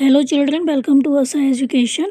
Hello children, welcome to असा education.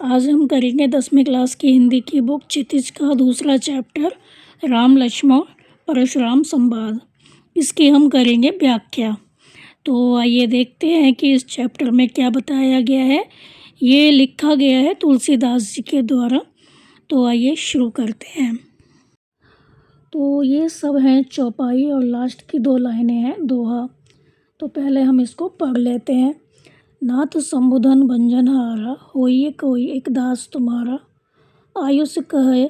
आज हम करेंगे 10वीं क्लास की हिंदी की बुक क्षितिज का दूसरा चैप्टर राम लक्ष्मण परशुराम संवाद। इसकी हम करेंगे व्याख्या। तो आइए देखते हैं कि इस चैप्टर में क्या बताया गया है। ये लिखा गया है तुलसीदास जी के द्वारा। तो आइए शुरू करते हैं। तो ये सब हैं चौपाई और लास्ट की 2 लाइनें हैं दोहा। तो पहले हम इसको पढ़ लेते हैं। नाथ संबुधन भंजनहारा, होइए कोई एक दास तुम्हारा। आयुष कहे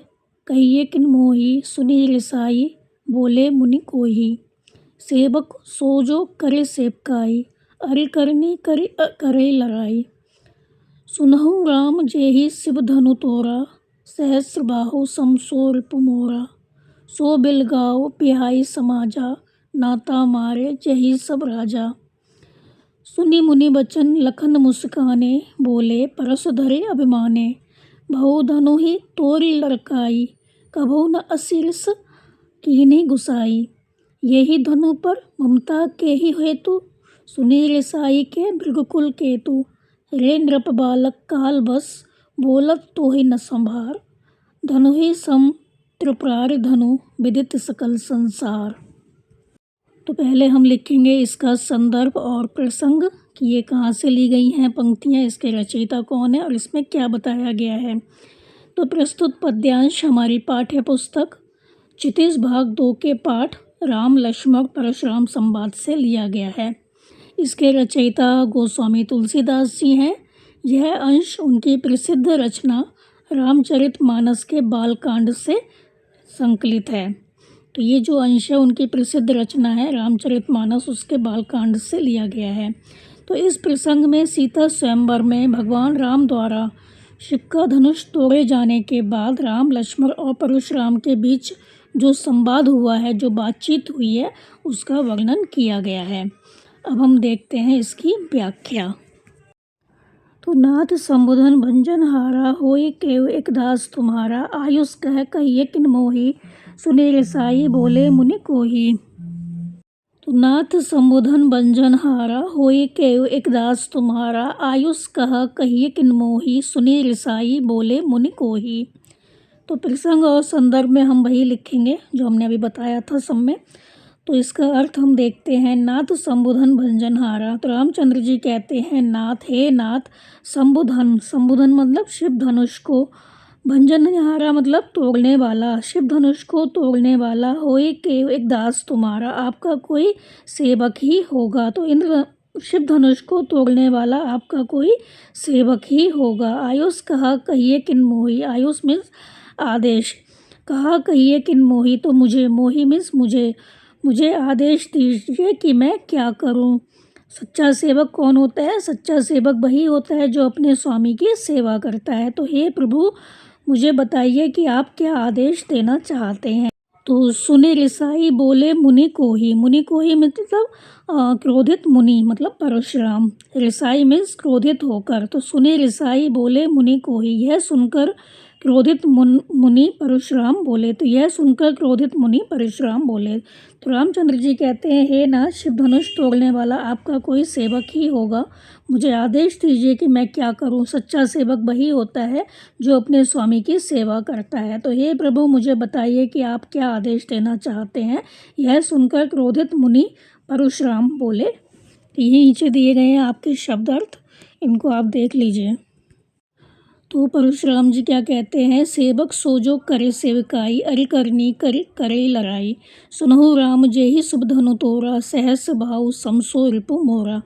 कहिए किन मोही, सुनी रिसाई बोले मुनि कोही। सेवक सोजो करे सेवकाई, अरि करनी करे लड़ाई। सुनहु राम जेहि शिव धनु तोरा, सहस्र बाहु समसो रिपु मोरा। सो बिलगाओ बिहाई समाजा, नाता मारे जेहि सब राजा। सुनी मुनि बचन लखन मुस्काने, बोले परस धरे अभिमाने। बहु धनु ही तोरि लड़काई, कभू न असिरिस कीन्ही गुसाई। यही धनु पर ममता के ही हेतु, सुनी रिसाई के भृगुकुल केतु। रे नृप बालक काल बस, बोलत तोहि न संभार। धनु ही सम त्रिपुरारि धनु, विदित सकल संसार। तो पहले हम लिखेंगे इसका संदर्भ और प्रसंग कि ये कहाँ से ली गई हैं पंक्तियाँ, इसके रचयिता कौन है और इसमें क्या बताया गया है। तो प्रस्तुत पद्यांश हमारी पाठ्य पुस्तक क्षितिज भाग 2 के पाठ राम लक्ष्मण परशुराम संवाद से लिया गया है। इसके रचयिता गोस्वामी तुलसीदास जी हैं। यह अंश उनकी प्रसिद्ध रचना रामचरितमानस के बालकांड से संकलित है। तो ये जो अंश है उनकी प्रसिद्ध रचना है रामचरितमानस, उसके बालकांड से लिया गया है। तो इस प्रसंग में सीता स्वयंवर में भगवान राम द्वारा शिव का धनुष तोड़े जाने के बाद राम लक्ष्मण और परशुराम के बीच जो संवाद हुआ है, जो बातचीत हुई है, उसका वर्णन किया गया है। अब हम देखते हैं इसकी व्याख्या। तो नाथ संबुधन भंजनहारा, होई केउ एक दास तुम्हारा। आयुष कह कहिए किन मोही, सुने रिसाई बोले मुनि कोही। तो नाथ संबुधन भंजनहारा, होई केउ एक दास तुम्हारा। आयुष कह कहिए किन मोही, सुनी रिसाई बोले मुनि कोही। तो प्रसंग और संदर्भ में हम वही लिखेंगे जो हमने अभी बताया था सब में। तो इसका अर्थ हम देखते हैं। नाथ संबुधन भंजनहारा, तो रामचंद्र जी कहते हैं नाथ, हे नाथ, संबुधन, संबुधन मतलब शिव धनुष को, भंजनहारा मतलब तोड़ने वाला, शिव धनुष को तोड़ने वाला। होए के एक दास तुम्हारा, आपका कोई सेवक ही होगा। तो इंद्र शिव धनुष को तोड़ने वाला आपका कोई सेवक ही होगा। आयुष कहा कहिए किन मोही, आयुष मीन्स आदेश, कहा कहिए किन मोही, तो मुझे, मोही मीन्स मुझे आदेश दीजिए कि मैं क्या करूं। सच्चा सेवक कौन होता है? सच्चा सेवक वही होता है जो अपने स्वामी की सेवा करता है। तो हे प्रभु, मुझे बताइए कि आप क्या आदेश देना चाहते हैं। तो सुने रिसाई बोले मुनि कोही, मुनि कोही मतलब क्रोधित मुनि मतलब परशुराम। रिसाई मीन्स क्रोधित होकर। तो सुने रिसाई बोले मुनि कोही, यह सुनकर क्रोधित मुनि परशुराम बोले। तो यह सुनकर क्रोधित मुनि परशुराम बोले। तो रामचंद्र जी कहते हैं, हे नाथ, शिव धनुष तोड़ने वाला आपका कोई सेवक ही होगा। मुझे आदेश दीजिए कि मैं क्या करूं। सच्चा सेवक वही होता है जो अपने स्वामी की सेवा करता है। तो हे प्रभु, मुझे बताइए कि आप क्या आदेश देना चाहते हैं। यह सुनकर क्रोधित मुनि परशुराम बोले। यही नीचे दिए गए हैं आपके शब्द अर्थ, इनको आप देख लीजिए। तो परशुराम जी क्या कहते हैं, सेवक सोजो करे सेवकाई, अरि करनी करे लड़ाई। सुनहु राम जेहि शुभ धनु तोरा, सहस्र बाहु समसो रिपु मोरा।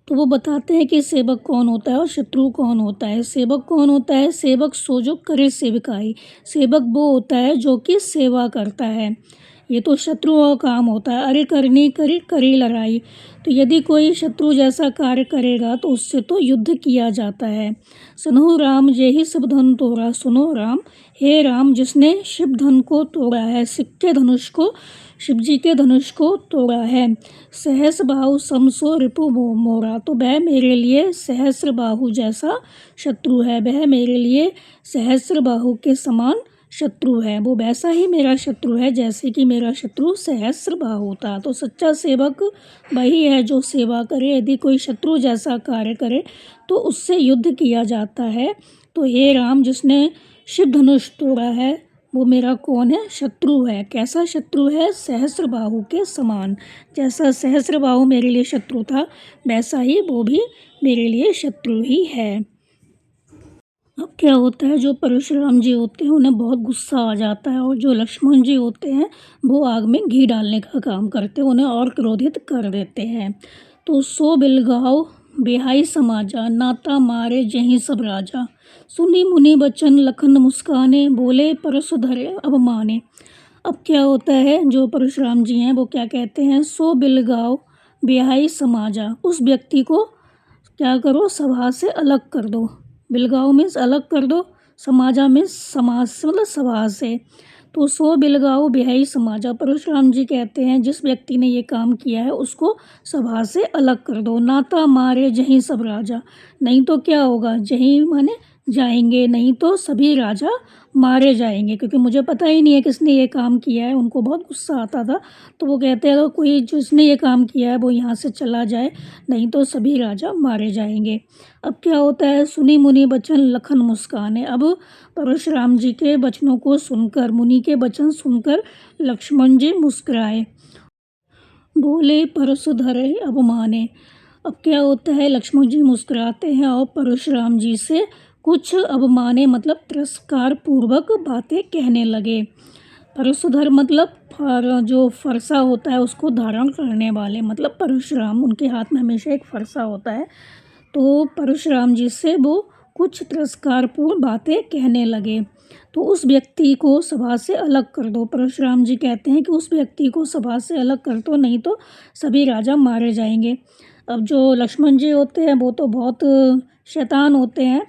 तो वो बताते हैं कि सेवक कौन होता है और शत्रु कौन होता है। सेवक कौन होता है? सेवक सोजो करे सेवकाई, सेवक वो होता है जो कि सेवा करता है। ये तो शत्रुओं का काम होता है। अरे करनी करे लड़ाई, तो यदि कोई शत्रु जैसा कार्य करेगा तो उससे तो युद्ध किया जाता है। सुनो राम जेहि शिव धनु तोड़ा, सुनो राम, हे राम, जिसने शिव धन को तोड़ा है, शिव के धनुष को, शिव जी के धनुष को तोड़ा है। सहस्र बाहु समसो रिपु मोरा, तो वह मेरे लिए सहस्र बाहु जैसा शत्रु है, वह मेरे लिए सहस्र बाहु के समान शत्रु है, वो वैसा ही मेरा शत्रु है जैसे कि मेरा शत्रु सहस्त्रबाहु था। तो सच्चा सेवक वही है जो सेवा करे। यदि कोई शत्रु जैसा कार्य करे तो उससे युद्ध किया जाता है। तो हे राम, जिसने शिव धनुष तोड़ा है वो मेरा कौन है? शत्रु है। कैसा शत्रु है? सहस्त्रबाहु के समान। जैसा सहस्त्रबाहु मेरे लिए शत्रु था वैसा ही वो भी मेरे लिए शत्रु ही है। अब क्या होता है, जो परशुराम जी होते हैं उन्हें बहुत गुस्सा आ जाता है और जो लक्ष्मण जी होते हैं वो आग में घी डालने का काम करते हैं, उन्हें और क्रोधित कर देते हैं। तो सो बिलगाओ बेहाई समाजा, नाता मारे जहीं सब राजा। सुनी मुनि बचन लखन मुस्काने, बोले परसु धरे अब माने। अब क्या होता है, जो परशुराम जी हैं वो क्या कहते हैं, सो बिलगाओ बेहाई समाजा, उस व्यक्ति को क्या करो, सभा से अलग कर दो। बिलगाओ मीन्स अलग कर दो, समाजा मीन्स समाज से, मतलब सभा से। तो सो बिलगाओ बेहाई समाजा, परशुराम जी कहते हैं जिस व्यक्ति ने ये काम किया है उसको सभा से अलग कर दो। नाता मारे जहीं सब राजा, नहीं तो क्या होगा, जहीं माने जाएंगे, नहीं तो सभी राजा मारे जाएंगे। क्योंकि मुझे पता ही नहीं है किसने ये काम किया है, उनको बहुत गुस्सा आता था। तो वो कहते हैं अगर कोई जिसने ये काम किया है वो यहाँ से चला जाए, नहीं तो सभी राजा मारे जाएंगे। अब क्या होता है, सुनी मुनि बचन लखन मुस्काने। अब परशुराम जी के वचनों को सुनकर, मुनि के वचन सुनकर लक्ष्मण जी मुस्कुराए, बोले परसु धरे अब माने। अब क्या होता है, लक्ष्मण जी मुस्कुराते हैं और परशुराम जी से कुछ अवमाने मतलब तिरस्कार पूर्वक बातें कहने लगे। परशुधर मतलब जो फरसा होता है उसको धारण करने वाले, मतलब परशुराम, उनके हाथ में हमेशा एक फरसा होता है। तो परशुराम जी से वो कुछ तिरस्कारपूर्ण बातें कहने लगे। तो उस व्यक्ति को सभा से अलग कर दो। परशुराम जी कहते हैं कि उस व्यक्ति को सभा से अलग कर दो, नहीं तो सभी राजा मारे जाएंगे। अब जो लक्ष्मण जी होते हैं वो तो बहुत शैतान होते हैं,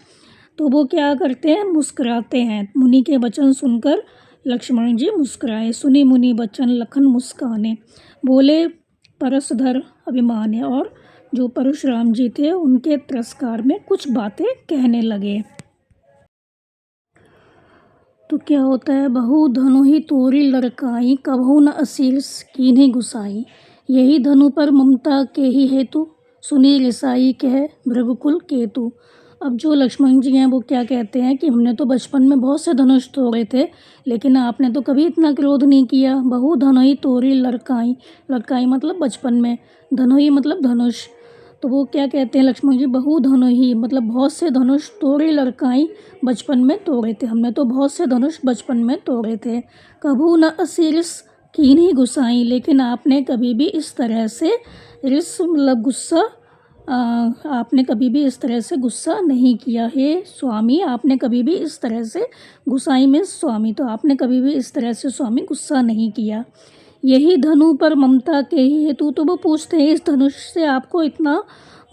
तो वो क्या करते हैं, मुस्कुराते हैं। मुनि के वचन सुनकर लक्ष्मण जी मुस्कुराए। सुनी मुनि वचन लखन मुस्काने, बोले परसधर अभिमाने। और जो परशुराम जी थे उनके तिरस्कार में कुछ बातें कहने लगे। तो क्या होता है, बहु धनु ही तोरी लड़काई, कबहू न असीस कीन्ही गुसाई। यही धनु पर ममता के ही हेतु, सुनी रिसाई कह भृगुकुल केतु। अब जो लक्ष्मण जी हैं वो क्या कहते हैं कि हमने तो बचपन में बहुत से धनुष तोड़े थे, लेकिन आपने तो कभी इतना क्रोध नहीं किया। बहु धनुहि तोरी लड़काई, लड़काई मतलब बचपन में, धनुहि मतलब धनुष। तो वो क्या कहते हैं लक्ष्मण जी, बहु धनुहि मतलब बहुत से धनुष, तोड़ी लड़काई बचपन में तोड़े थे, हमने तो बहुत से धनुष बचपन में तोड़े थे। कभू न असीरिस कीन्ही गुसाई, लेकिन आपने कभी भी इस तरह से रिस मतलब गुस्सा, आपने कभी भी इस तरह से गुस्सा नहीं किया। हे स्वामी, आपने कभी भी इस तरह से, गुसाई में स्वामी, तो आपने कभी भी इस तरह से स्वामी गुस्सा नहीं किया। यही धनु पर ममता के ही हेतु, तो वो पूछते हैं इस धनुष से आपको इतना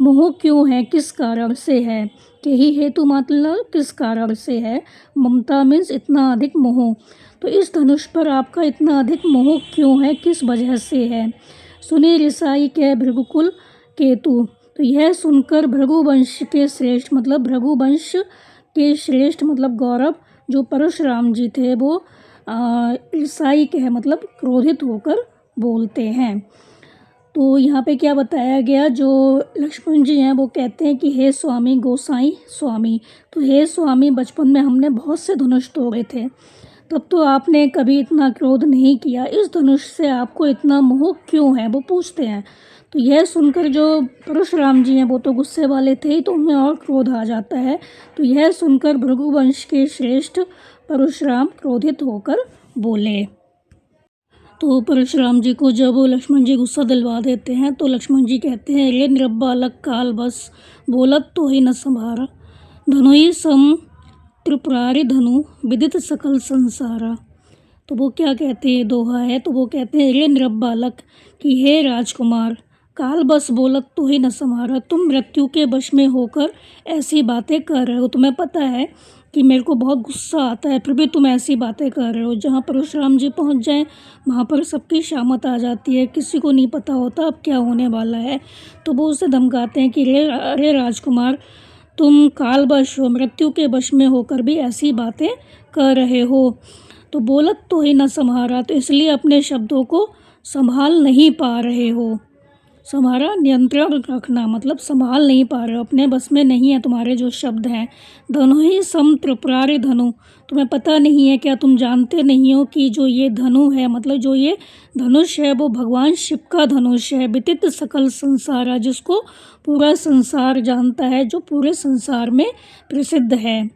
मोह क्यों है, किस कारण से है। के ही हेतु मतलब किस कारण से है, ममता मीन्स इतना अधिक मोह। तो इस धनुष पर आपका इतना अधिक मोह क्यों है, किस वजह से है। सुनी रिसाई के भृगुकुल केतु, तो यह सुनकर भृगुवंश के श्रेष्ठ मतलब भृगुवंश के श्रेष्ठ मतलब गौरव जो परशुराम जी थे वो ईसाई के है मतलब क्रोधित होकर बोलते हैं। तो यहाँ पे क्या बताया गया, जो लक्ष्मण जी हैं वो कहते हैं कि हे स्वामी गोसाई स्वामी, तो हे स्वामी बचपन में हमने बहुत से धनुष तोड़े थे, तब तो आपने कभी इतना क्रोध नहीं किया, इस धनुष से आपको इतना मोह क्यों है, वो पूछते हैं। तो यह सुनकर जो परशुराम जी हैं वो तो गुस्से वाले थे ही, तो उनमें और क्रोध आ जाता है। तो यह सुनकर भृगुवंश के श्रेष्ठ परशुराम क्रोधित होकर बोले। तो परशुराम जी को जब लक्ष्मण जी गुस्सा दिलवा देते हैं तो लक्ष्मण जी कहते हैं, रे निरब्बालक काल बस बोलत तो ही न संभारा, धनुहि सम त्रिपुरारि धनु विदित सकल संसारा। तो वो क्या कहते हैं, दोहा है, तो वो कहते हैं रे निरब्बालक कि हे राजकुमार, काल बस बोलत तो ही न संभारा, तुम मृत्यु के वश में होकर ऐसी बातें कर रहे हो। तुम्हें पता है कि मेरे को बहुत गुस्सा आता है, फिर भी तुम ऐसी बातें कर रहे हो। जहाँ परशुराम जी पहुँच जाएं वहाँ पर सबकी शामत आ जाती है, किसी को नहीं पता होता अब क्या होने वाला है। तो वो उसे धमकाते हैं कि अरे राजकुमार, तुम काल वश हो, मृत्यु के वश में होकर भी ऐसी बातें कर रहे हो। तो बोलत तो ही न सम्हारा, तो इसलिए अपने शब्दों को संभाल नहीं पा रहे हो। तुम्हारा नियंत्रण रखना मतलब संभाल नहीं पा रहे हो, अपने बस में नहीं है तुम्हारे जो शब्द हैं। धनु ही सम त्रिपुरारि धनु, तुम्हें पता नहीं है, क्या तुम जानते नहीं हो कि जो ये धनु है मतलब जो ये धनुष है वो भगवान शिव का धनुष है। विदित सकल संसार, जिसको पूरा संसार जानता है, जो पूरे संसार में प्रसिद्ध है।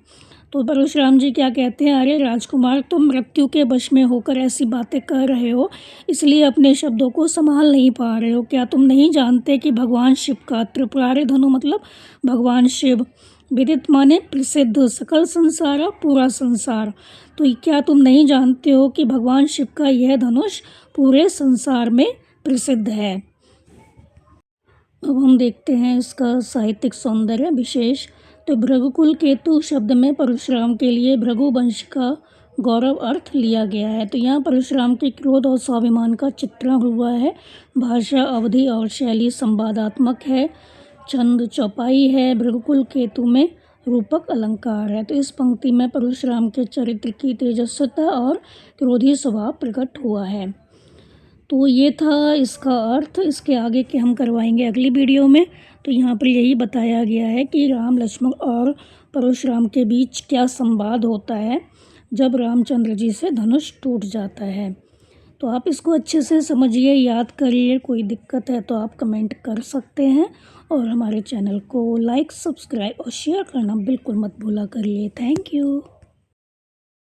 तो परशुराम जी क्या कहते हैं, अरे राजकुमार, तुम मृत्यु के वश में होकर ऐसी बातें कर रहे हो, इसलिए अपने शब्दों को संभाल नहीं पा रहे हो। क्या तुम नहीं जानते कि भगवान शिव का, त्रिपुरारि धनु मतलब भगवान शिव, विदित माने प्रसिद्ध, सकल संसार पूरा संसार, तो क्या तुम नहीं जानते हो कि भगवान शिव का यह धनुष पूरे संसार में प्रसिद्ध है। अब हम देखते हैं इसका साहित्यिक सौंदर्य विशेष। तो भृगुकुल केतु शब्द में परशुराम के लिए भृगु वंश का गौरव अर्थ लिया गया है। तो यहाँ परशुराम के क्रोध और स्वाभिमान का चित्रण हुआ है। भाषा, अवधि और शैली संवादात्मक है। छंद चौपाई है। भृगुकुल केतु में रूपक अलंकार है। तो इस पंक्ति में परशुराम के चरित्र की तेजस्विता और क्रोधी स्वभाव प्रकट हुआ है। तो ये था इसका अर्थ। इसके आगे के हम करवाएंगे अगली वीडियो में। तो यहाँ पर यही बताया गया है कि राम, लक्ष्मण और परशुराम के बीच क्या संवाद होता है जब रामचंद्र जी से धनुष टूट जाता है। तो आप इसको अच्छे से समझिए, याद करिए। कोई दिक्कत है तो आप कमेंट कर सकते हैं और हमारे चैनल को लाइक, सब्सक्राइब और शेयर करना बिल्कुल मत भूला करिए। Thank you.